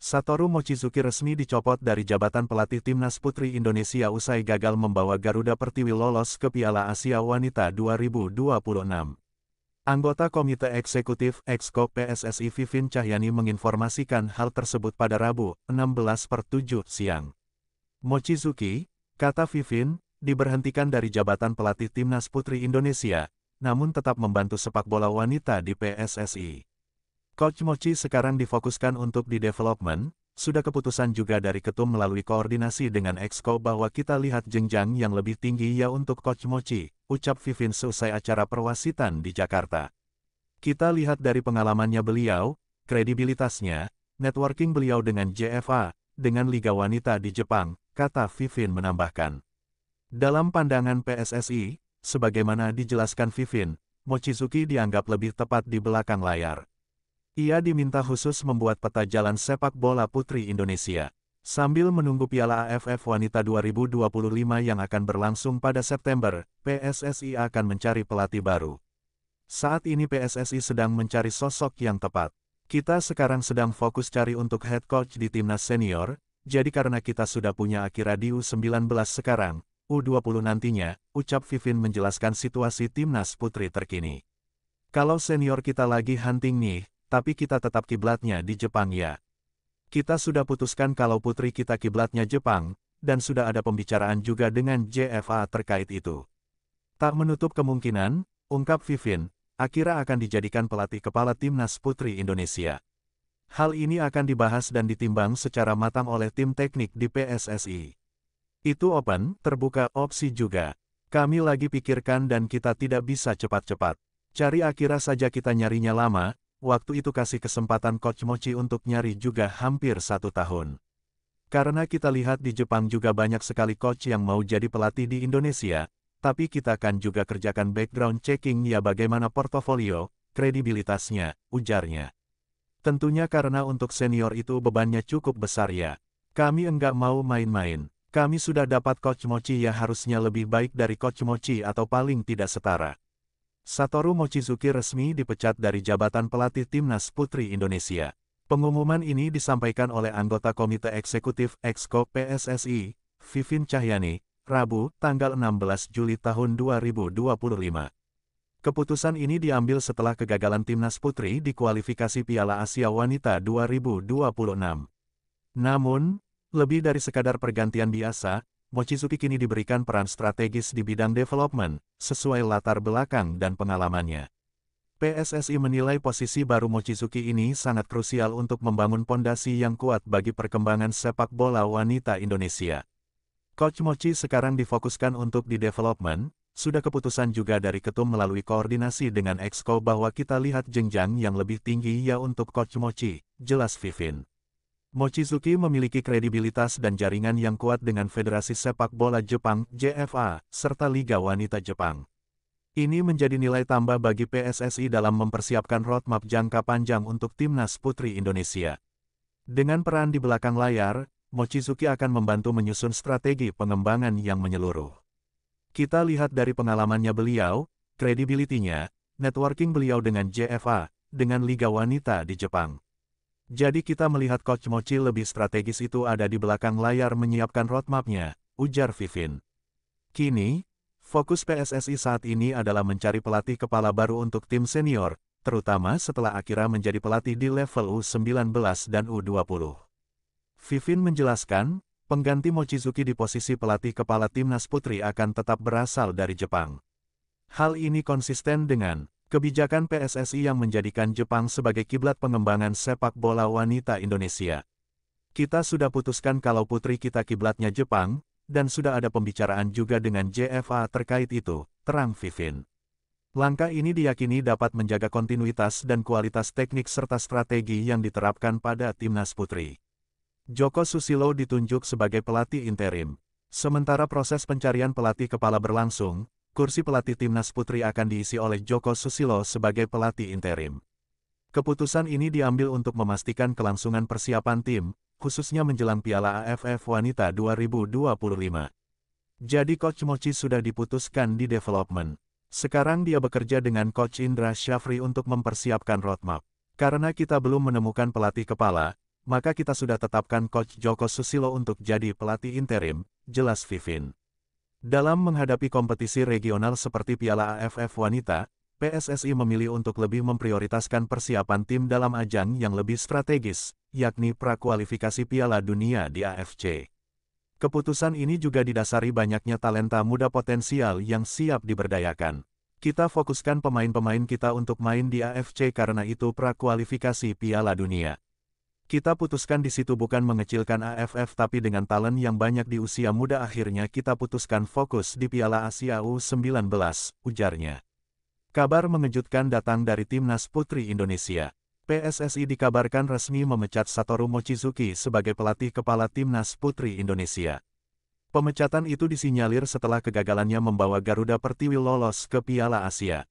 Satoru Mochizuki resmi dicopot dari jabatan pelatih timnas putri Indonesia usai gagal membawa Garuda Pertiwi lolos ke Piala Asia Wanita 2026. Anggota Komite Eksekutif Exco PSSI Vivin Cahyani menginformasikan hal tersebut pada Rabu, 16/7 siang. Mochizuki, kata Vivin, diberhentikan dari jabatan pelatih timnas putri Indonesia, namun tetap membantu sepak bola wanita di PSSI. Coach Mochi sekarang difokuskan untuk di development, sudah keputusan juga dari ketum melalui koordinasi dengan Exco bahwa kita lihat jenjang yang lebih tinggi ya untuk Coach Mochi, ucap Vivin seusai acara perwasitan di Jakarta. Kita lihat dari pengalamannya beliau, kredibilitasnya, networking beliau dengan JFA, dengan Liga Wanita di Jepang, kata Vivin menambahkan. Dalam pandangan PSSI, sebagaimana dijelaskan Vivin, Mochizuki dianggap lebih tepat di belakang layar. Ia diminta khusus membuat peta jalan sepak bola putri Indonesia. Sambil menunggu Piala AFF Wanita 2025 yang akan berlangsung pada September, PSSI akan mencari pelatih baru. Saat ini PSSI sedang mencari sosok yang tepat. Kita sekarang sedang fokus cari untuk head coach di timnas senior, jadi karena kita sudah punya Akira di U19 sekarang, U20 nantinya, ucap Vivin menjelaskan situasi timnas putri terkini. Kalau senior kita lagi hunting nih, tapi kita tetap kiblatnya di Jepang ya. Kita sudah putuskan kalau putri kita kiblatnya Jepang, dan sudah ada pembicaraan juga dengan JFA terkait itu. Tak menutup kemungkinan, ungkap Vivin, Akira akan dijadikan pelatih kepala timnas putri Indonesia. Hal ini akan dibahas dan ditimbang secara matang oleh tim teknik di PSSI. Itu open, terbuka, opsi juga. Kami lagi pikirkan dan kita tidak bisa cepat-cepat. Cari Akira saja kita nyarinya lama. Waktu itu kasih kesempatan Coach Mochi untuk nyari juga hampir 1 tahun. Karena kita lihat di Jepang juga banyak sekali coach yang mau jadi pelatih di Indonesia, tapi kita akan juga kerjakan background checking ya bagaimana portofolio, kredibilitasnya, ujarnya. Tentunya karena untuk senior itu bebannya cukup besar ya. Kami enggak mau main-main. Kami sudah dapat Coach Mochi ya harusnya lebih baik dari Coach Mochi atau paling tidak setara. Satoru Mochizuki resmi dipecat dari jabatan pelatih timnas putri Indonesia. Pengumuman ini disampaikan oleh anggota Komite Eksekutif Exco PSSI, Vivin Cahyani, Rabu, tanggal 16 Juli tahun 2025. Keputusan ini diambil setelah kegagalan timnas putri di kualifikasi Piala Asia Wanita 2026. Namun, lebih dari sekadar pergantian biasa, Mochizuki kini diberikan peran strategis di bidang development, sesuai latar belakang dan pengalamannya. PSSI menilai posisi baru Mochizuki ini sangat krusial untuk membangun pondasi yang kuat bagi perkembangan sepak bola wanita Indonesia. Coach Mochi sekarang difokuskan untuk di development, sudah keputusan juga dari ketum melalui koordinasi dengan Exco bahwa kita lihat jenjang yang lebih tinggi ya untuk Coach Mochi, jelas Vivin. Mochizuki memiliki kredibilitas dan jaringan yang kuat dengan Federasi Sepak Bola Jepang (JFA) serta Liga Wanita Jepang. Ini menjadi nilai tambah bagi PSSI dalam mempersiapkan roadmap jangka panjang untuk timnas putri Indonesia. Dengan peran di belakang layar, Mochizuki akan membantu menyusun strategi pengembangan yang menyeluruh. Kita lihat dari pengalamannya beliau, kredibilitinya, networking beliau dengan JFA, dengan Liga Wanita di Jepang. Jadi kita melihat Coach Mochi lebih strategis itu ada di belakang layar menyiapkan roadmap-nya, ujar Vivin. Kini, fokus PSSI saat ini adalah mencari pelatih kepala baru untuk tim senior, terutama setelah Akira menjadi pelatih di level U19 dan U20. Vivin menjelaskan, pengganti Mochizuki di posisi pelatih kepala timnas putri akan tetap berasal dari Jepang. Hal ini konsisten dengan kebijakan PSSI yang menjadikan Jepang sebagai kiblat pengembangan sepak bola wanita Indonesia. Kita sudah putuskan kalau putri kita kiblatnya Jepang, dan sudah ada pembicaraan juga dengan JFA terkait itu, terang Vivin. Langkah ini diyakini dapat menjaga kontinuitas dan kualitas teknik serta strategi yang diterapkan pada timnas putri. Joko Susilo ditunjuk sebagai pelatih interim. Sementara proses pencarian pelatih kepala berlangsung, kursi pelatih timnas putri akan diisi oleh Joko Susilo sebagai pelatih interim. Keputusan ini diambil untuk memastikan kelangsungan persiapan tim, khususnya menjelang Piala AFF Wanita 2025. Jadi Coach Mochi sudah diputuskan di development. Sekarang dia bekerja dengan Coach Indra Syafri untuk mempersiapkan roadmap. Karena kita belum menemukan pelatih kepala, maka kita sudah tetapkan Coach Joko Susilo untuk jadi pelatih interim, jelas Vivin. Dalam menghadapi kompetisi regional seperti Piala AFF Wanita, PSSI memilih untuk lebih memprioritaskan persiapan tim dalam ajang yang lebih strategis, yakni prakualifikasi Piala Dunia di AFC. Keputusan ini juga didasari banyaknya talenta muda potensial yang siap diberdayakan. Kita fokuskan pemain-pemain kita untuk main di AFC karena itu prakualifikasi Piala Dunia. Kita putuskan di situ bukan mengecilkan AFF tapi dengan talent yang banyak di usia muda akhirnya kita putuskan fokus di Piala Asia U19, ujarnya. Kabar mengejutkan datang dari Timnas Putri Indonesia. PSSI dikabarkan resmi memecat Satoru Mochizuki sebagai pelatih kepala Timnas Putri Indonesia. Pemecatan itu disinyalir setelah kegagalannya membawa Garuda Pertiwi lolos ke Piala Asia.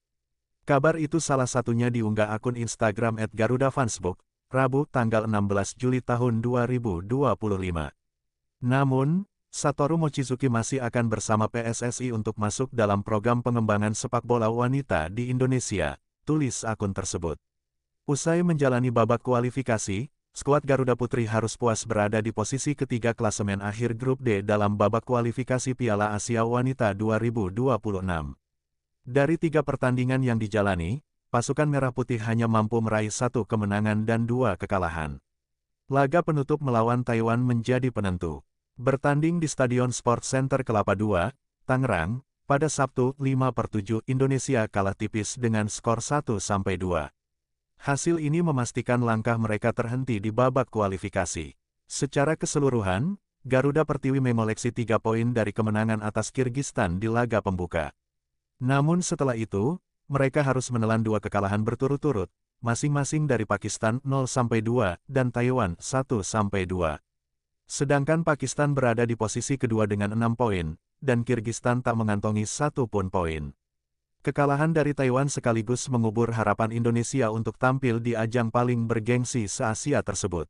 Kabar itu salah satunya diunggah akun Instagram @garudafansbook, Rabu tanggal 16 Juli tahun 2025. Namun, Satoru Mochizuki masih akan bersama PSSI untuk masuk dalam program pengembangan sepak bola wanita di Indonesia, tulis akun tersebut. Usai menjalani babak kualifikasi, skuad Garuda Putri harus puas berada di posisi ketiga klasemen akhir grup D dalam babak kualifikasi Piala Asia Wanita 2026. Dari 3 pertandingan yang dijalani, pasukan Merah Putih hanya mampu meraih 1 kemenangan dan 2 kekalahan. Laga penutup melawan Taiwan menjadi penentu. Bertanding di Stadion Sport Center Kelapa II, Tangerang, pada Sabtu 5/7 Indonesia kalah tipis dengan skor 1-2. Hasil ini memastikan langkah mereka terhenti di babak kualifikasi. Secara keseluruhan, Garuda Pertiwi mengoleksi 3 poin dari kemenangan atas Kirgistan di laga pembuka. Namun setelah itu, mereka harus menelan 2 kekalahan berturut-turut, masing-masing dari Pakistan 0-2 dan Taiwan 1-2. Sedangkan Pakistan berada di posisi kedua dengan 6 poin, dan Kirgistan tak mengantongi 1 pun poin. Kekalahan dari Taiwan sekaligus mengubur harapan Indonesia untuk tampil di ajang paling bergengsi se-Asia tersebut.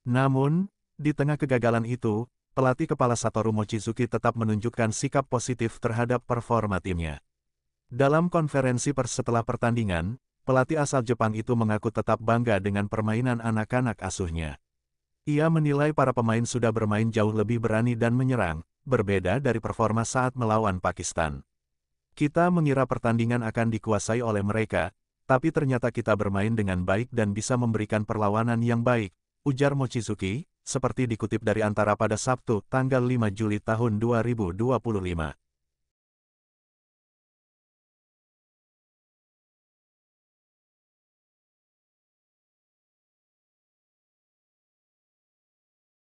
Namun, di tengah kegagalan itu, pelatih kepala Satoru Mochizuki tetap menunjukkan sikap positif terhadap performa timnya. Dalam konferensi pers setelah pertandingan, pelatih asal Jepang itu mengaku tetap bangga dengan permainan anak-anak asuhnya. Ia menilai para pemain sudah bermain jauh lebih berani dan menyerang, berbeda dari performa saat melawan Pakistan. Kita mengira pertandingan akan dikuasai oleh mereka, tapi ternyata kita bermain dengan baik dan bisa memberikan perlawanan yang baik, ujar Mochizuki, seperti dikutip dari Antara pada Sabtu, tanggal 5 Juli tahun 2025.